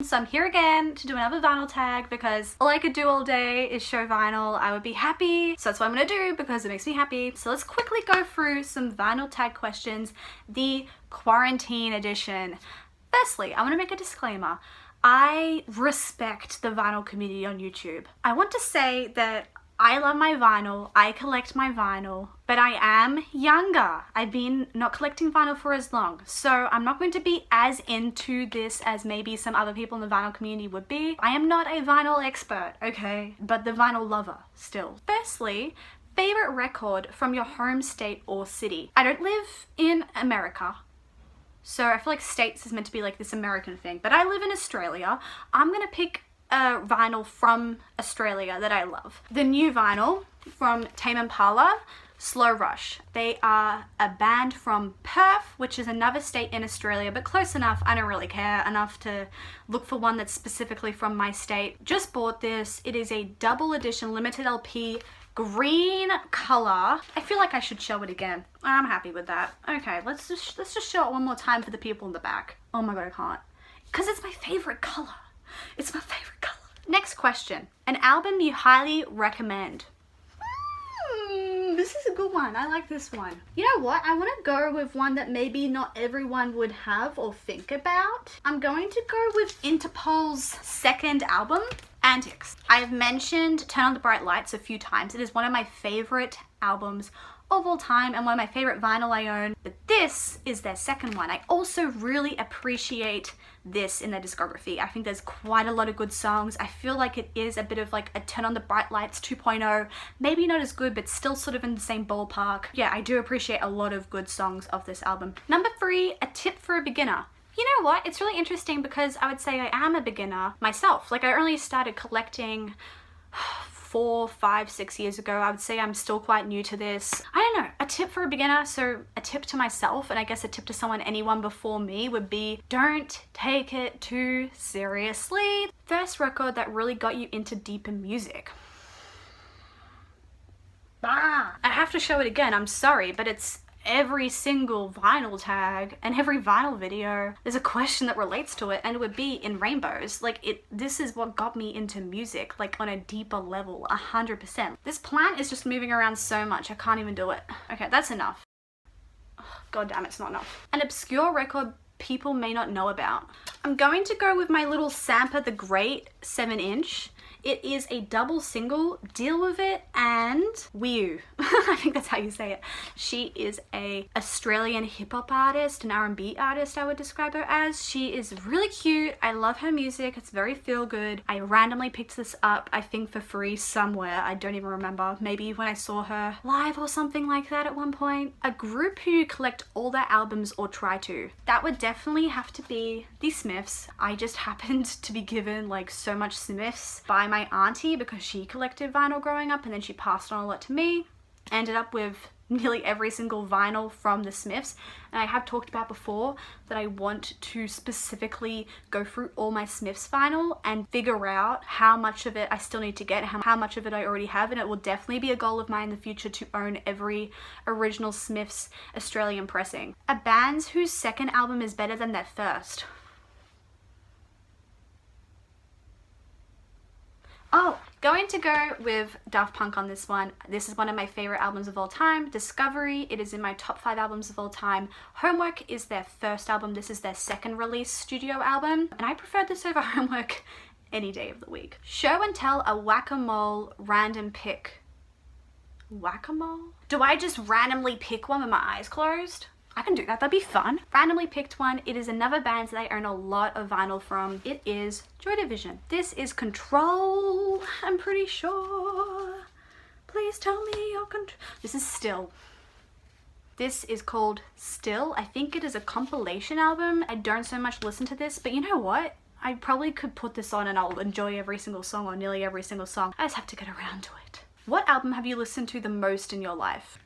So I'm here again to do another vinyl tag because all I could do all day is show vinyl. I would be happy. So that's what I'm gonna do because it makes me happy. So let's quickly go through some vinyl tag questions, the quarantine edition. Firstly, I want to make a disclaimer. I respect the vinyl community on YouTube. I want to say that I love my vinyl, I collect my vinyl, but I am younger. I've been not collecting vinyl for as long, so I'm not going to be as into this as maybe some other people in the vinyl community would be. I am not a vinyl expert, okay? But the vinyl lover, still. Firstly, favorite record from your home state or city. I don't live in America, so I feel like states is meant to be like this American thing, but I live in Australia. I'm gonna pick a vinyl from Australia that I love. The new vinyl from Tame Impala, Slow Rush. They are a band from Perth, which is another state in Australia, but close enough. I don't really care enough to look for one that's specifically from my state. Just bought this. It is a double edition limited LP, green color. I feel like I should show it again. I'm happy with that. Okay, let's just show it one more time for the people in the back. Oh my god, I can't. Because it's my favorite color. It's my favorite color. Next question. An album you highly recommend. This is a good one. I like this one. You know what? I want to go with one that maybe not everyone would have or think about. I'm going to go with Interpol's second album, Antics. I have mentioned Turn on the Bright Lights a few times. It is one of my favorite albums of all time and one of my favorite vinyl I own, but this is their second one. I also really appreciate this in their discography. I think there's quite a lot of good songs. I feel like it is a bit of like a Turn on the Bright Lights 2.0, maybe not as good, but still sort of in the same ballpark. Yeah, I do appreciate a lot of good songs of this album. Number 3, a tip for a beginner. You know what? It's really interesting because I would say I am a beginner myself. Like I only started collecting 4, 5, 6 years ago. I would say I'm still quite new to this. I don't know, a tip for a beginner, so a tip to myself, and I guess a tip to anyone before me would be, don't take it too seriously. First record that really got you into deeper music. I have to show it again, I'm sorry, but it's every single vinyl tag and every vinyl video. There's a question that relates to it, and it would be In Rainbows. Like this is what got me into music, like on a deeper level, 100%. This plant is just moving around so much, I can't even do it. Okay, that's enough. Oh, god damn, it's not enough. An obscure record people may not know about. I'm going to go with my little Sampa the Great 7-inch. It is a double single, Deal With It and Wiu. I think that's how you say it. She is a Australian hip hop artist, an R&B artist I would describe her as. She is really cute. I love her music. It's very feel good. I randomly picked this up, I think for free somewhere. I don't even remember. Maybe when I saw her live or something like that at one point. A group who collect all their albums or try to. That would definitely have to be the Smiths. I just happened to be given like so much Smiths by my auntie because she collected vinyl growing up and then she passed on a lot to me. Ended up with nearly every single vinyl from the Smiths, and I have talked about before that I want to specifically go through all my Smiths vinyl and figure out how much of it I still need to get, how much of it I already have, and it will definitely be a goal of mine in the future to own every original Smiths Australian pressing. A band whose second album is better than their first. Oh, going to go with Daft Punk on this one. This is one of my favorite albums of all time. Discovery, it is in my top 5 albums of all time. Homework is their first album. This is their second release studio album, and I prefer this over Homework any day of the week. Show and tell a whack-a-mole random pick. Whack-a-mole? Do I just randomly pick one with my eyes closed? I can do that, that'd be fun. Randomly picked one. It is another band that I own a lot of vinyl from. It is Joy Division. This is Control, I'm pretty sure. Please tell me your control. This is Still. This is called Still. I think it is a compilation album. I don't so much listen to this, but you know what? I probably could put this on and I'll enjoy every single song or nearly every single song. I just have to get around to it. What album have you listened to the most in your life?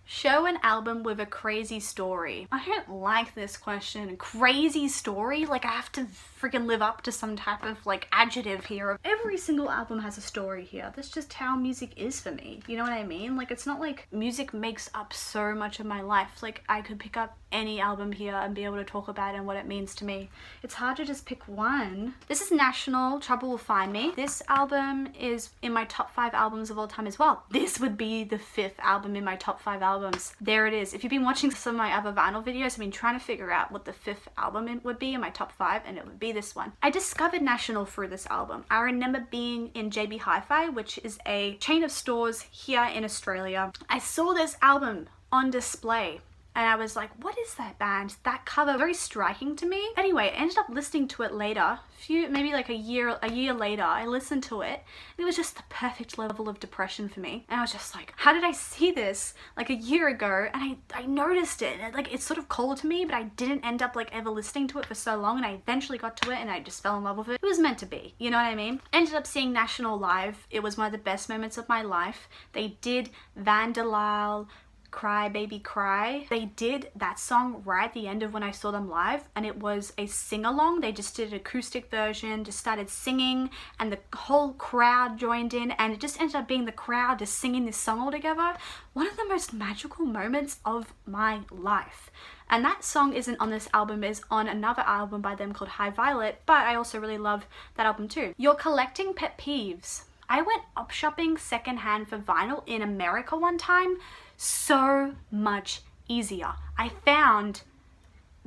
Show an album with a crazy story. I don't like this question. Crazy story? Like I have to freaking live up to some type of like adjective here. Every single album has a story here. That's just how music is for me. You know what I mean? Like it's not like music makes up so much of my life. Like I could pick up any album here and be able to talk about it and what it means to me. It's hard to just pick one. This is National, Trouble Will Find Me. This album is in my top 5 albums of all time as well. This would be the 5th album in my top 5 albums. There it is. If you've been watching some of my other vinyl videos, I've been trying to figure out what the 5th album would be in my top 5, and it would be this one. I discovered National through this album. I remember being in JB Hi-Fi, which is a chain of stores here in Australia. I saw this album on display and I was like, what is that band? That cover, very striking to me. Anyway, I ended up listening to it later, maybe like a year later, I listened to it. And it was just the perfect level of depression for me. And I was just like, how did I see this like a year ago? And I noticed it, and it sort of called to me, but I didn't end up like ever listening to it for so long. And I eventually got to it and I just fell in love with it. It was meant to be, you know what I mean? Ended up seeing National live. It was one of the best moments of my life. They did Vandalal, Cry Baby Cry. They did that song right at the end of when I saw them live, and it was a sing-along. They just did an acoustic version, just started singing, and the whole crowd joined in, and it just ended up being the crowd just singing this song all together. One of the most magical moments of my life. And that song isn't on this album, it's on another album by them called High Violet, but I also really love that album too. You're collecting pet peeves. I went op shopping secondhand for vinyl in America one time. So much easier. I found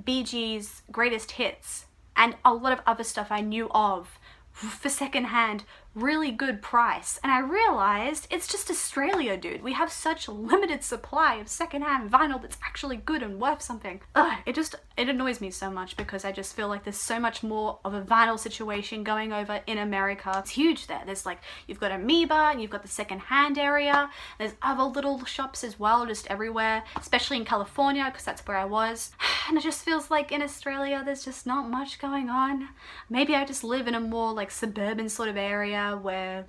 Bee Gees' greatest hits and a lot of other stuff I knew of for secondhand, really good price. And I realized it's just Australia, dude. We have such limited supply of secondhand vinyl that's actually good and worth something. Ugh, it annoys me so much because I just feel like there's so much more of a vinyl situation going over in America. It's huge there. There's like, you've got Amoeba and you've got the secondhand area. There's other little shops as well, just everywhere, especially in California because that's where I was. And it just feels like in Australia, there's just not much going on. Maybe I just live in a more like suburban sort of area where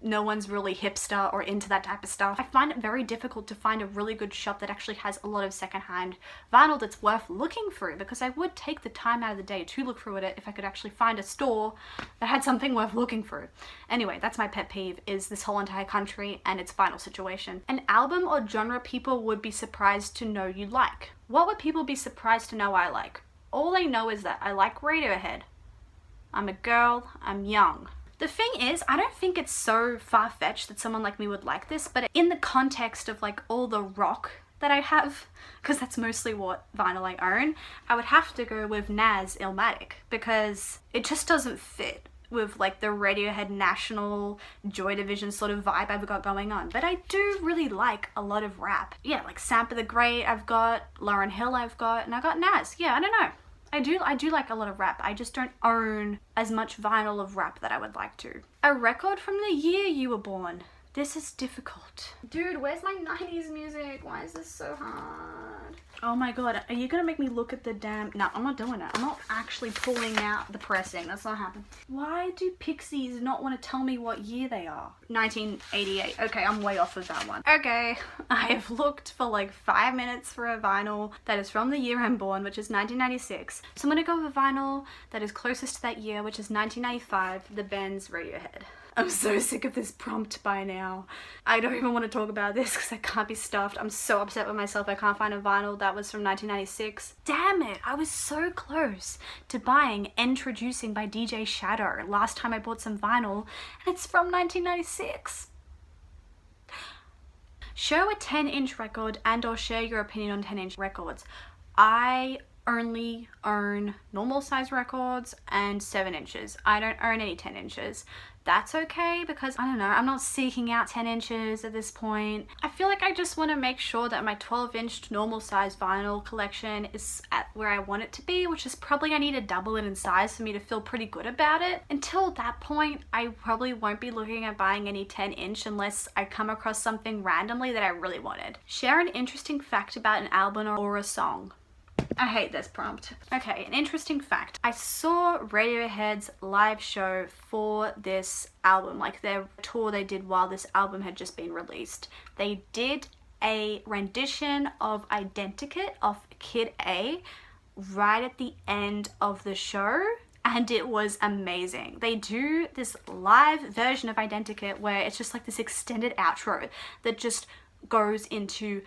no one's really hipster or into that type of stuff. I find it very difficult to find a really good shop that actually has a lot of secondhand vinyl that's worth looking through, because I would take the time out of the day to look through it if I could actually find a store that had something worth looking through. Anyway, that's my pet peeve, is this whole entire country and its vinyl situation. An album or genre people would be surprised to know you like. What would people be surprised to know I like? All they know is that I like Radiohead. I'm a girl, I'm young. The thing is, I don't think it's so far-fetched that someone like me would like this, but in the context of like all the rock that I have, because that's mostly what vinyl I own, I would have to go with Nas Illmatic, because it just doesn't fit with like the Radiohead National Joy Division sort of vibe I've got going on. But I do really like a lot of rap. Yeah, like Sampa the Great I've got, Lauryn Hill I've got, and I got Nas. Yeah, I don't know. I do like a lot of rap. I just don't own as much vinyl of rap that I would like to. A record from the year you were born. This is difficult. Dude, where's my 90s music? Why is this so hard? Oh my god, are you gonna make me look at the damn... No, I'm not doing it. I'm not actually pulling out the pressing. That's not happening. Why do Pixies not want to tell me what year they are? 1988. Okay, I'm way off of that one. Okay, I have looked for like 5 minutes for a vinyl that is from the year I'm born, which is 1996. So I'm gonna go with a vinyl that is closest to that year, which is 1995, the band's Radiohead. I'm so sick of this prompt by now. I don't even want to talk about this because I can't be stuffed. I'm so upset with myself I can't find a vinyl that was from 1996. Damn it, I was so close to buying Introducing by DJ Shadow last time I bought some vinyl, and it's from 1996. Show a 10-inch record and or share your opinion on 10-inch records. I only own normal size records and 7 inches. I don't own any 10 inches. That's okay, because I don't know, I'm not seeking out 10 inches at this point. I feel like I just want to make sure that my 12-inch normal size vinyl collection is at where I want it to be, which is probably I need to double it in size for me to feel pretty good about it. Until that point, I probably won't be looking at buying any 10-inch unless I come across something randomly that I really wanted. Share an interesting fact about an album or a song. I hate this prompt. Okay, an interesting fact. I saw Radiohead's live show for this album, like their tour they did while this album had just been released. They did a rendition of Identikit of Kid A right at the end of the show, and it was amazing. They do this live version of Identikit where it's just like this extended outro that just goes into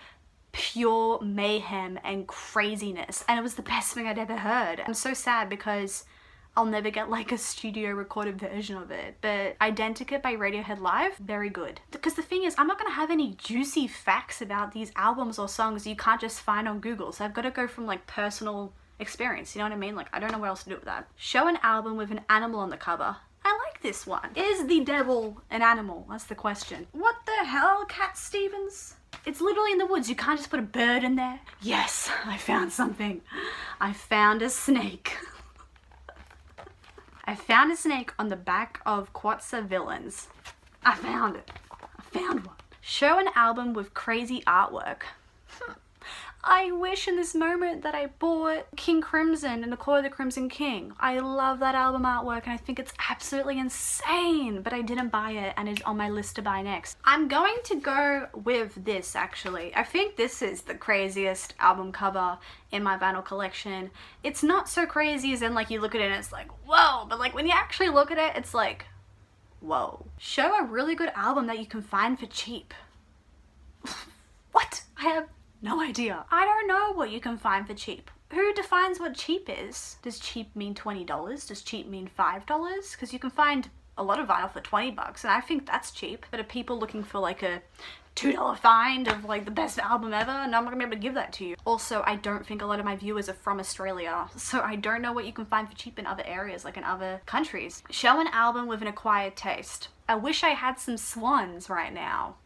pure mayhem and craziness, and it was the best thing I'd ever heard. I'm so sad because I'll never get like a studio recorded version of it, but Identikit by Radiohead Live, very good. Because the thing is, I'm not gonna have any juicy facts about these albums or songs you can't just find on Google, so I've got to go from like personal experience, you know what I mean? Like, I don't know what else to do with that. Show an album with an animal on the cover. I like this one. Is the devil an animal? That's the question. What the hell, Cat Stevens? It's literally in the woods. You can't just put a bird in there. Yes, I found something. I found a snake. I found a snake on the back of Quatsa Villains. I found it. I found one. Show an album with crazy artwork. I wish in this moment that I bought King Crimson and the Call of the Crimson King. I love that album artwork and I think it's absolutely insane, but I didn't buy it and it's on my list to buy next. I'm going to go with this actually. I think this is the craziest album cover in my vinyl collection. It's not so crazy as in like you look at it and it's like, whoa, but like when you actually look at it, it's like, whoa. Show a really good album that you can find for cheap. What? I have no idea. I don't know what you can find for cheap. Who defines what cheap is? Does cheap mean $20? Does cheap mean $5? Because you can find a lot of vinyl for 20 bucks and I think that's cheap. But are people looking for like a $2 find of like the best album ever? No, I'm not gonna be able to give that to you. Also, I don't think a lot of my viewers are from Australia, so I don't know what you can find for cheap in other areas, like in other countries. Show an album with an acquired taste. I wish I had some swans right now.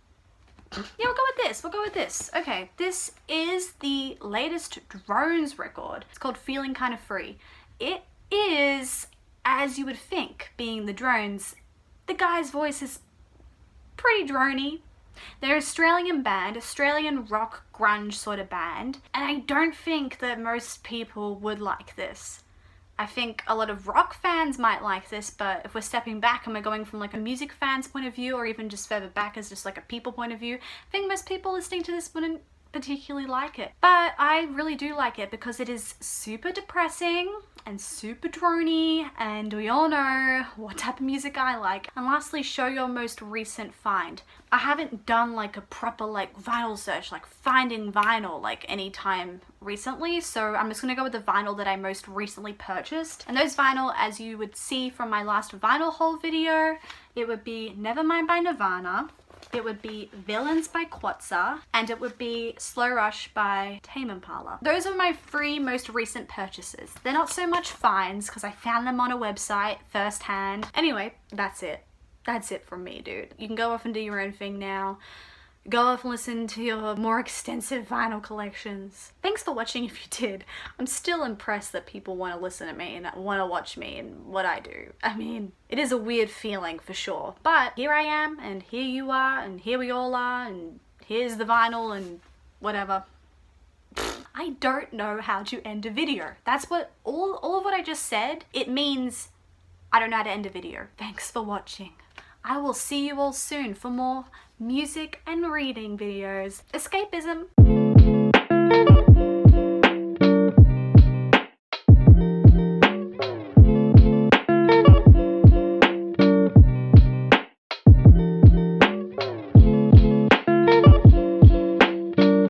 Yeah, we'll go with this. We'll go with this. Okay, this is the latest Drones record. It's called Feeling Kind of Free. It is, as you would think, being the Drones, the guy's voice is pretty drony. They're an Australian band, Australian rock grunge sort of band, and I don't think that most people would like this. I think a lot of rock fans might like this, but if we're stepping back and we're going from like a music fan's point of view or even just further back as just like a people point of view, I think most people listening to this wouldn't particularly like it. But I really do like it because it is super depressing and super drony, and we all know what type of music I like. And lastly, show your most recent find. I haven't done like a proper like vinyl search, like finding vinyl like anytime recently, so I'm just gonna go with the vinyl that I most recently purchased. And those vinyl, as you would see from my last vinyl haul video, it would be Nevermind by Nirvana, it would be Villains by Quatsa, and it would be Slow Rush by Tame Impala. Those are my 3 most recent purchases. They're not so much finds because I found them on a website firsthand. Anyway, that's it. That's it from me, dude. You can go off and do your own thing now. Go off and listen to your more extensive vinyl collections. Thanks for watching if you did. I'm still impressed that people want to listen to me and want to watch me and what I do. I mean, it is a weird feeling for sure. But here I am, and here you are, and here we all are, and here's the vinyl and whatever. I don't know how to end a video. That's what, all of what I just said, it means I don't know how to end a video. Thanks for watching. I will see you all soon for more music and reading videos. Escapism.